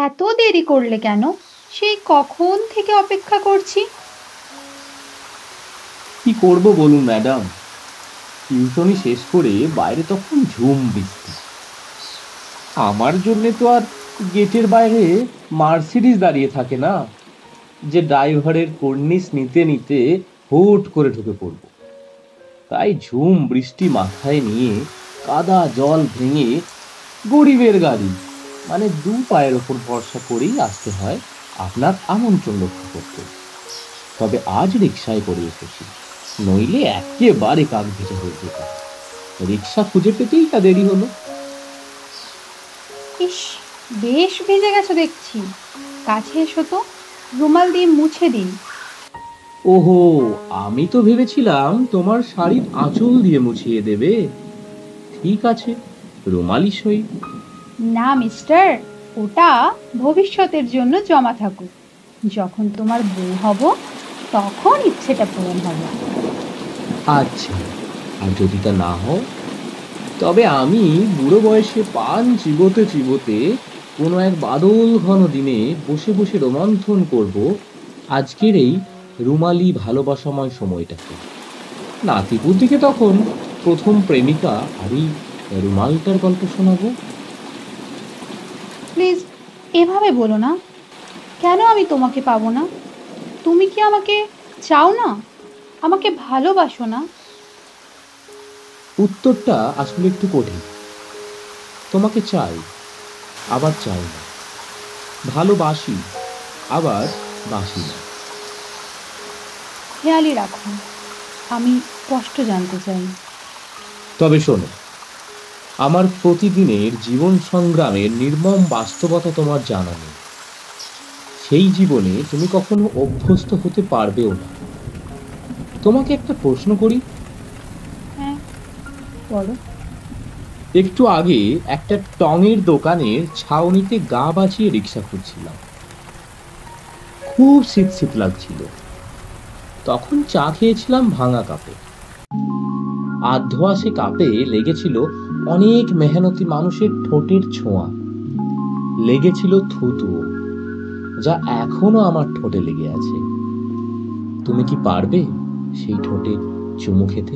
এত দেরি করলে কেন? সেই কখন থেকে অপেক্ষা করছি। কি করব বলুন ম্যাডাম, টিউশনি শেষ করে বাইরে তখন ঝুম বৃষ্টি। আমার জন্য তো আর গেটের বাইরে মার্সিডিজ দাঁড়িয়ে থাকে না যে ড্রাইভারের কর্নিশ নিতে নিতে হুট করে ঢুকে পড়ব। তাই ঝুম বৃষ্টি মাথায় নিয়ে কাদা জল ভেঙে গরিবের গাড়ি মানে দু পায়ের ওপর ভরসা করেই আসতে হয় আপনার আমন্ত্রণ রক্ষা করতে। তবে আজ রিক্সায় করে এসেছি, নইলে একেবারে কাক ভেজা হয়ে যেত। রিক্সা খুঁজে পেতেই তা দেরি হলো। ইস, বেশ ভিজে গেছো দেখছি। কাছে এসো তো, রুমাল দিয়ে মুছে দিন। ওহো, আমি তো ভেবেছিলাম তোমার শাড়ির আঁচল দিয়ে মুছিয়ে দেবে। ঠিক আছে, রুমালি সই। না মিস্টার, ওটা ভবিষ্যতের জন্য জমা থাকুক। যখন তোমার বউ হব তখন ইচ্ছেটা পূরণ হবে। আচ্ছা, আর যদি তা না হয়, তবে আমি বুড়ো বয়সে পান চিবোতে চিবোতে কোনো এক বাদল ঘন দিনে বসে বসে রোমন্থন করব আজকের এই রুমালি ভালোবাসাময় সময়টাকে। নাতিপুতিকে তখন প্রথম প্রেমিকা আর এই রুমালটার গল্প শোনাবো। প্লিজ এভাবে বলো না। কেন আমি তোমাকে পাবো না? তুমি কি আমাকে চাও না? আমাকে ভালোবাসো না? উত্তরটা আসলে একটু কঠিন। তোমাকে চাই, আবার চাই না। ভালোবাসি, আবার বাসি না। খেয়ালই রাখো, আমি স্পষ্ট জানতে চাই। তবে শোনো, আমার প্রতিদিনের জীবন সংগ্রামের নির্মম বাস্তবতা তোমার জানা নেই। সেই জীবনে তুমি কখনো অভ্যস্ত হতে পারবেও না। তোমাকে একটা প্রশ্ন করি। হ্যাঁ, বলো। একটু আগে একটা টঙের দোকানের ছাউনিতে গা বাঁচিয়ে রিক্সা খুঁজছিলাম। খুব শীত শীত লাগছিল। তখন চা খেয়েছিলাম ভাঙা কাপে। আধোয়া সে কাপে লেগেছিল অনেক মেহনতি মানুষের ঠোঁটের ছোঁয়া। লেগেছিল থুতুও, যা এখনো আমার ঠোঁটে লেগে আছে। তুমি কি পারবে সেই ঠোঁটে চুমু খেতে?